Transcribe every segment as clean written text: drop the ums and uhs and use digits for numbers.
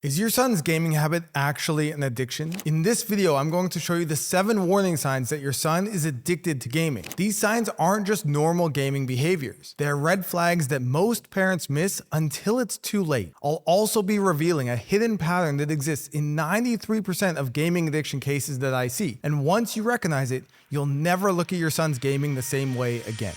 Is your son's gaming habit actually an addiction? In this video, I'm going to show you the 7 warning signs that your son is addicted to gaming. These signs aren't just normal gaming behaviors. They're red flags that most parents miss until it's too late. I'll also be revealing a hidden pattern that exists in 93% of gaming addiction cases that I see. And once you recognize it, you'll never look at your son's gaming the same way again.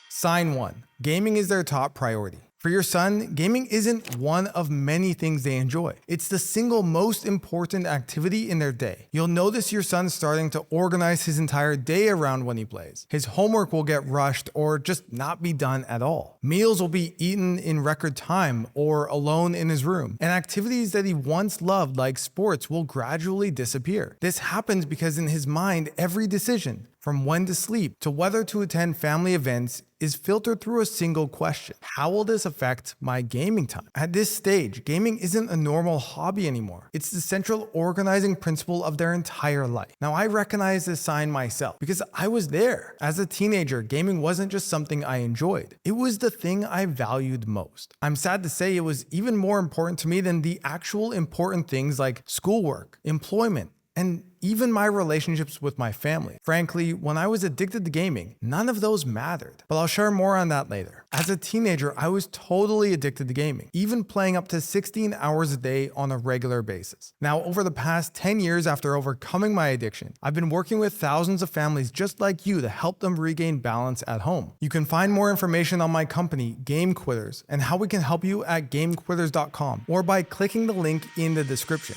Sign 1. Gaming is their top priority. For your son, gaming isn't one of many things they enjoy. It's the single most important activity in their day. You'll notice your son starting to organize his entire day around when he plays. His homework will get rushed or just not be done at all. Meals will be eaten in record time or alone in his room. And activities that he once loved, like sports, will gradually disappear. This happens because in his mind, every decision, from when to sleep to whether to attend family events, is filtered through a single question. How will this affect my gaming time? At this stage, gaming isn't a normal hobby anymore. It's the central organizing principle of their entire life. Now, I recognize this sign myself because I was there. As a teenager, gaming wasn't just something I enjoyed. It was the thing I valued most. I'm sad to say it was even more important to me than the actual important things like schoolwork, employment, and even my relationships with my family. Frankly, when I was addicted to gaming, none of those mattered. But I'll share more on that later. As a teenager, I was totally addicted to gaming, even playing up to 16 hours a day on a regular basis. Now, over the past 10 years after overcoming my addiction, I've been working with thousands of families just like you to help them regain balance at home. You can find more information on my company, Game Quitters, and how we can help you at gamequitters.com or by clicking the link in the description.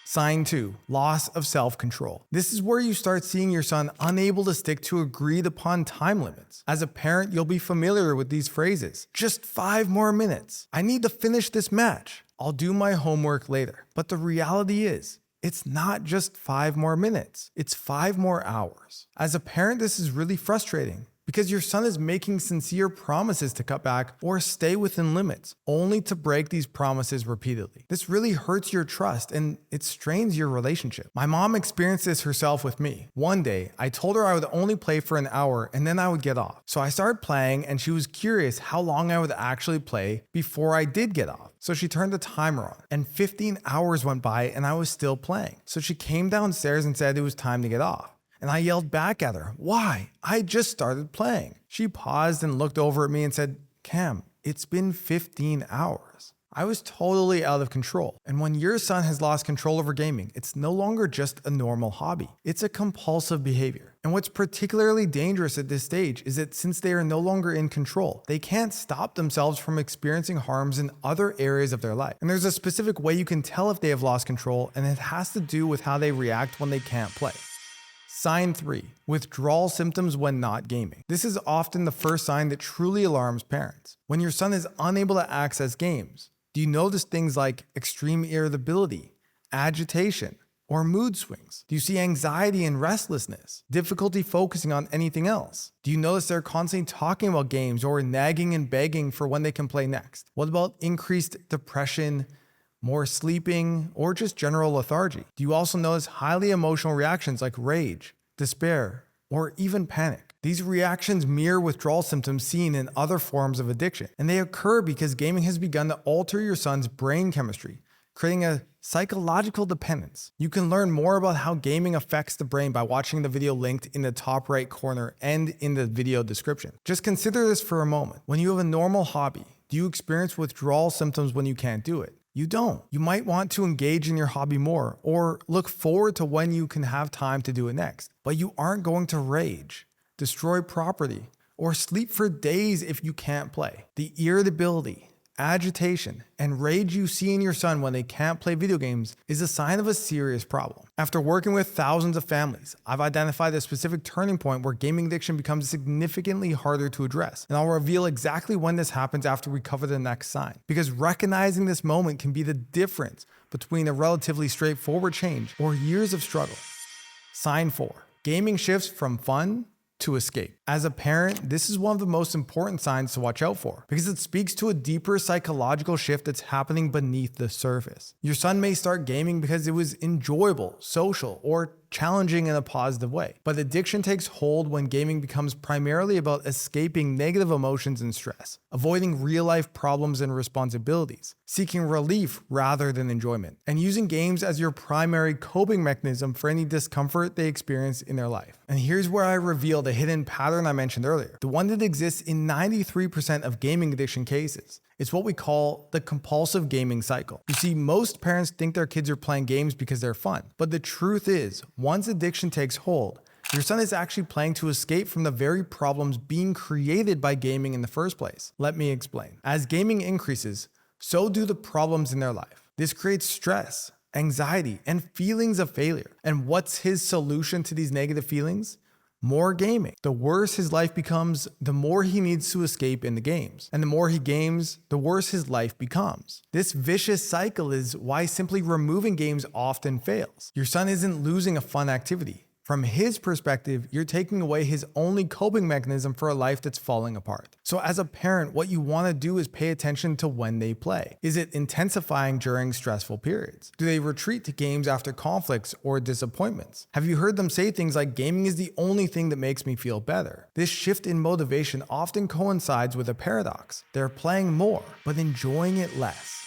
Sign 2. Loss of self-control. This is where you start seeing your son unable to stick to agreed upon time limits. As a parent, you'll be familiar with these phrases. Just 5 more minutes. I need to finish this match. I'll do my homework later. But the reality is, it's not just 5 more minutes. It's 5 more hours. As a parent, this is really frustrating, because your son is making sincere promises to cut back or stay within limits, only to break these promises repeatedly. This really hurts your trust and it strains your relationship. My mom experienced this herself with me. One day, I told her I would only play for an hour and then I would get off. So I started playing and she was curious how long I would actually play before I did get off. So she turned the timer on and 15 hours went by and I was still playing. So she came downstairs and said it was time to get off. And I yelled back at her, "Why? I just started playing." She paused and looked over at me and said, "Cam, it's been 15 hours. I was totally out of control. And when your son has lost control over gaming, it's no longer just a normal hobby. It's a compulsive behavior. And what's particularly dangerous at this stage is that since they are no longer in control, they can't stop themselves from experiencing harms in other areas of their life. And there's a specific way you can tell if they have lost control, and it has to do with how they react when they can't play. Sign 3. Withdrawal symptoms when not gaming. This is often the first sign that truly alarms parents. When your son is unable to access games, do you notice things like extreme irritability, agitation, or mood swings? Do you see anxiety and restlessness, difficulty focusing on anything else? Do you notice they're constantly talking about games or nagging and begging for when they can play next? What about increased depression, more sleeping, or just general lethargy? Do you also notice highly emotional reactions like rage, despair, or even panic? These reactions mirror withdrawal symptoms seen in other forms of addiction, and they occur because gaming has begun to alter your son's brain chemistry, creating a psychological dependence. You can learn more about how gaming affects the brain by watching the video linked in the top right corner and in the video description. Just consider this for a moment. When you have a normal hobby, do you experience withdrawal symptoms when you can't do it? You don't. You might want to engage in your hobby more or look forward to when you can have time to do it next, but you aren't going to rage, destroy property, or sleep for days if you can't play. The irritability, agitation, and rage you see in your son when they can't play video games is a sign of a serious problem. After working with thousands of families, I've identified a specific turning point where gaming addiction becomes significantly harder to address, and I'll reveal exactly when this happens after we cover the next sign, because recognizing this moment can be the difference between a relatively straightforward change or years of struggle. Sign 4. Gaming shifts from fun to escape. As a parent, this is one of the most important signs to watch out for because it speaks to a deeper psychological shift that's happening beneath the surface. Your son may start gaming because it was enjoyable, social, or challenging in a positive way. But addiction takes hold when gaming becomes primarily about escaping negative emotions and stress, avoiding real-life problems and responsibilities, seeking relief rather than enjoyment, and using games as your primary coping mechanism for any discomfort they experience in their life. And here's where I reveal the hidden pattern I mentioned earlier, the one that exists in 93% of gaming addiction cases. It's what we call the compulsive gaming cycle. You see, most parents think their kids are playing games because they're fun. But the truth is, once addiction takes hold, your son is actually playing to escape from the very problems being created by gaming in the first place. Let me explain. As gaming increases, so do the problems in their life. This creates stress, anxiety, and feelings of failure. And what's his solution to these negative feelings? More gaming. The worse his life becomes, the more he needs to escape in the games. And the more he games, the worse his life becomes. This vicious cycle is why simply removing games often fails. Your son isn't losing a fun activity. From his perspective, you're taking away his only coping mechanism for a life that's falling apart. So as a parent, what you want to do is pay attention to when they play. Is it intensifying during stressful periods? Do they retreat to games after conflicts or disappointments? Have you heard them say things like, gaming is the only thing that makes me feel better? This shift in motivation often coincides with a paradox. They're playing more, but enjoying it less.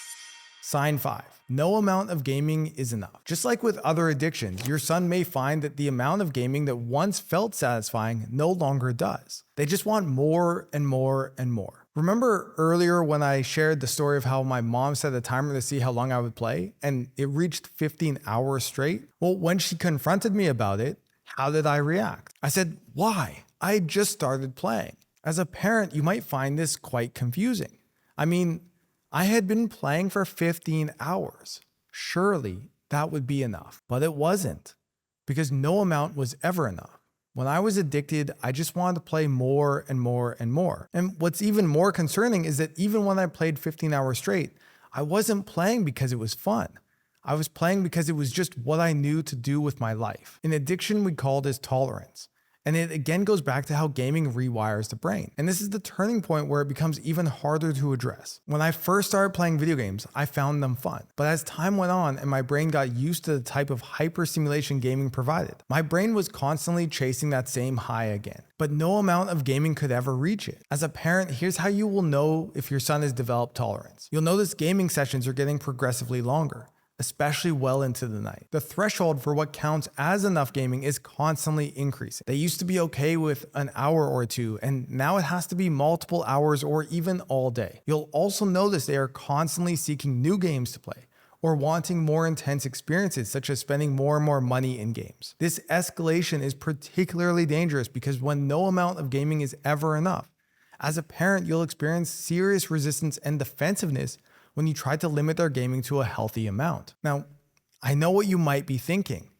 Sign 5. No amount of gaming is enough. Just like with other addictions, your son may find that the amount of gaming that once felt satisfying no longer does. They just want more and more and more. Remember earlier when I shared the story of how my mom set a timer to see how long I would play, and it reached 15 hours straight? Well, when she confronted me about it, how did I react? I said, why? I just started playing. As a parent, you might find this quite confusing. I had been playing for 15 hours. Surely that would be enough, but it wasn't, because no amount was ever enough. When I was addicted, I just wanted to play more and more and more. And what's even more concerning is that even when I played 15 hours straight, I wasn't playing because it was fun. I was playing because it was just what I knew to do with my life. In addiction, we call this tolerance. And it again goes back to how gaming rewires the brain. And this is the turning point where it becomes even harder to address. When I first started playing video games, I found them fun. But as time went on and my brain got used to the type of hyper-stimulation gaming provided, my brain was constantly chasing that same high again. But no amount of gaming could ever reach it. As a parent, here's how you will know if your son has developed tolerance. You'll notice gaming sessions are getting progressively longer, especially well into the night. The threshold for what counts as enough gaming is constantly increasing. They used to be okay with an hour or two, and now it has to be multiple hours or even all day. You'll also notice they are constantly seeking new games to play, or wanting more intense experiences, such as spending more and more money in games. This escalation is particularly dangerous because when no amount of gaming is ever enough, as a parent, you'll experience serious resistance and defensiveness when you try to limit their gaming to a healthy amount. Now, I know what you might be thinking.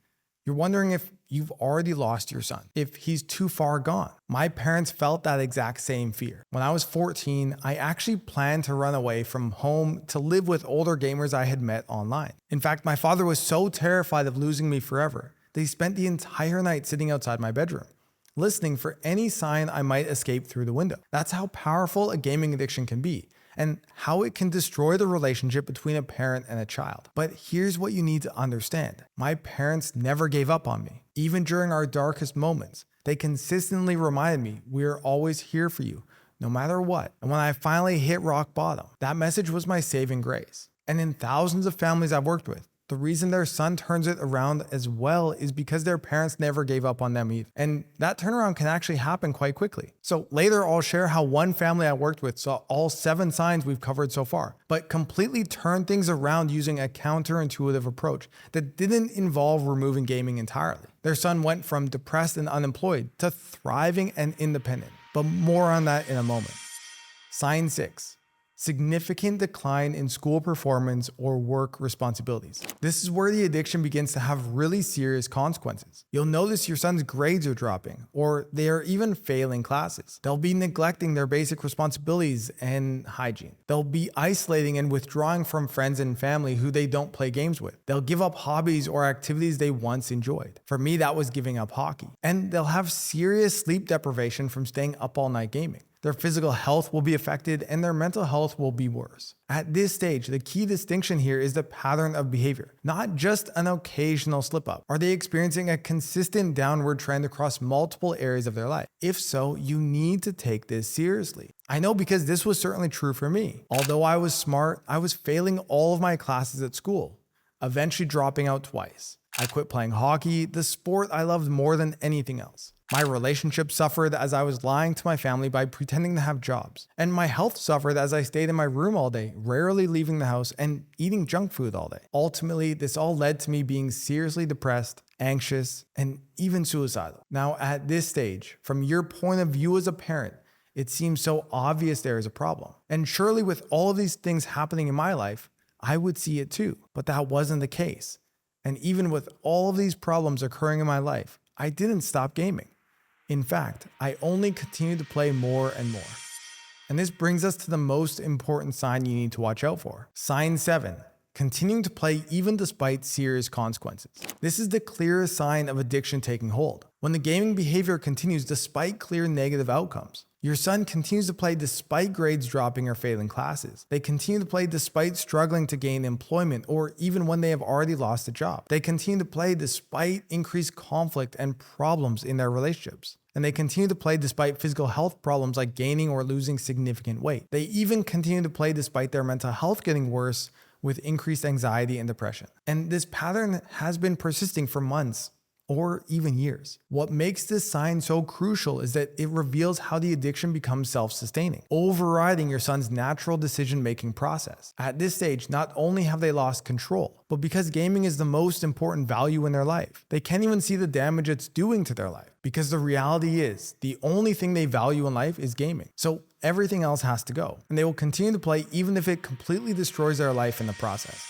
You're wondering if you've already lost your son, if he's too far gone. My parents felt that exact same fear. When I was 14, I actually planned to run away from home to live with older gamers I had met online. In fact, my father was so terrified of losing me forever that he spent the entire night sitting outside my bedroom, listening for any sign I might escape through the window. That's how powerful a gaming addiction can be, and how it can destroy the relationship between a parent and a child. But here's what you need to understand. My parents never gave up on me. Even during our darkest moments, they consistently reminded me, we're always here for you, no matter what. And when I finally hit rock bottom, that message was my saving grace. And in thousands of families I've worked with, the reason their son turns it around as well is because their parents never gave up on them either. And that turnaround can actually happen quite quickly. So later I'll share how one family I worked with saw all 7 signs we've covered so far, but completely turned things around using a counterintuitive approach that didn't involve removing gaming entirely. Their son went from depressed and unemployed to thriving and independent. But more on that in a moment. Sign 6. Significant decline in school performance or work responsibilities. This is where the addiction begins to have really serious consequences. You'll notice your son's grades are dropping, or they are even failing classes. They'll be neglecting their basic responsibilities and hygiene. They'll be isolating and withdrawing from friends and family who they don't play games with. They'll give up hobbies or activities they once enjoyed. For me, that was giving up hockey. And they'll have serious sleep deprivation from staying up all night gaming. their physical health will be affected, and their mental health will be worse. At this stage, the key distinction here is the pattern of behavior, not just an occasional slip up. Are they experiencing a consistent downward trend across multiple areas of their life? If so, you need to take this seriously. I know because this was certainly true for me. Although I was smart, I was failing all of my classes at school, eventually dropping out twice. I quit playing hockey, the sport I loved more than anything else. My relationship suffered as I was lying to my family by pretending to have jobs. And my health suffered as I stayed in my room all day, rarely leaving the house and eating junk food all day. Ultimately, this all led to me being seriously depressed, anxious, and even suicidal. Now, at this stage, from your point of view as a parent, it seems so obvious there is a problem. And surely with all of these things happening in my life, I would see it too. But that wasn't the case. And even with all of these problems occurring in my life, I didn't stop gaming. In fact, I only continued to play more and more. And this brings us to the most important sign you need to watch out for. Sign 7. Continuing to play even despite serious consequences. This is the clearest sign of addiction taking hold. When the gaming behavior continues despite clear negative outcomes. Your son continues to play despite grades dropping or failing classes. They continue to play despite struggling to gain employment or even when they have already lost a job. They continue to play despite increased conflict and problems in their relationships. And they continue to play despite physical health problems like gaining or losing significant weight. They even continue to play despite their mental health getting worse with increased anxiety and depression. And this pattern has been persisting for months or even years. What makes this sign so crucial is that it reveals how the addiction becomes self-sustaining, overriding your son's natural decision-making process. At this stage, not only have they lost control, but because gaming is the most important value in their life, they can't even see the damage it's doing to their life. Because the reality is, the only thing they value in life is gaming. So everything else has to go, and they will continue to play even if it completely destroys their life in the process.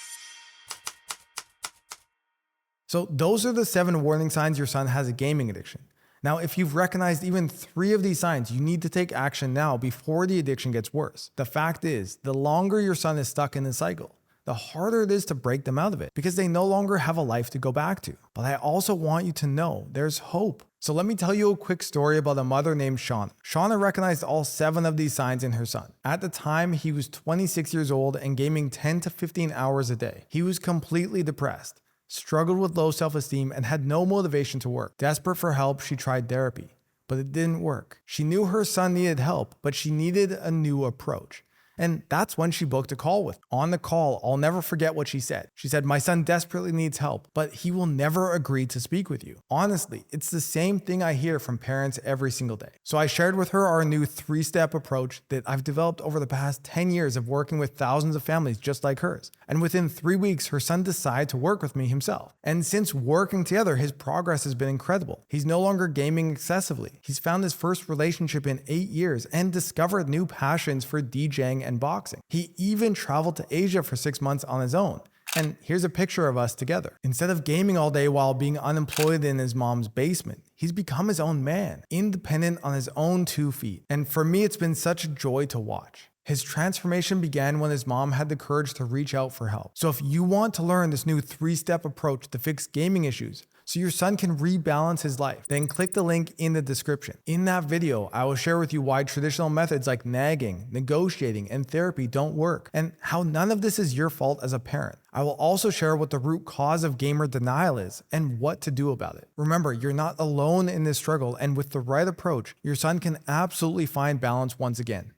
So those are the 7 warning signs your son has a gaming addiction. Now, if you've recognized even 3 of these signs, you need to take action now before the addiction gets worse. The fact is, the longer your son is stuck in the cycle, the harder it is to break them out of it because they no longer have a life to go back to. But I also want you to know there's hope. So let me tell you a quick story about a mother named Shauna. Shauna recognized all 7 of these signs in her son. At the time, he was 26 years old and gaming 10 to 15 hours a day. He was completely depressed, struggled with low self-esteem, and had no motivation to work. Desperate for help, she tried therapy, but it didn't work. She knew her son needed help, but she needed a new approach. And that's when she booked a call with. On the call, I'll never forget what she said. She said, "My son desperately needs help, but he will never agree to speak with you." Honestly, it's the same thing I hear from parents every single day. So I shared with her our new 3-step approach that I've developed over the past 10 years of working with thousands of families just like hers. And within 3 weeks, her son decided to work with me himself. And since working together, his progress has been incredible. He's no longer gaming excessively. He's found his first relationship in 8 years and discovered new passions for DJing and boxing. He even traveled to Asia for 6 months on his own. And here's a picture of us together. Instead of gaming all day while being unemployed in his mom's basement, he's become his own man, independent on his own 2 feet. And for me, it's been such a joy to watch. His transformation began when his mom had the courage to reach out for help. So if you want to learn this new 3-step approach to fix gaming issues, so your son can rebalance his life, then click the link in the description. In that video, I will share with you why traditional methods like nagging, negotiating, and therapy don't work, and how none of this is your fault as a parent. I will also share what the root cause of gamer denial is and what to do about it. Remember, you're not alone in this struggle, and with the right approach, your son can absolutely find balance once again.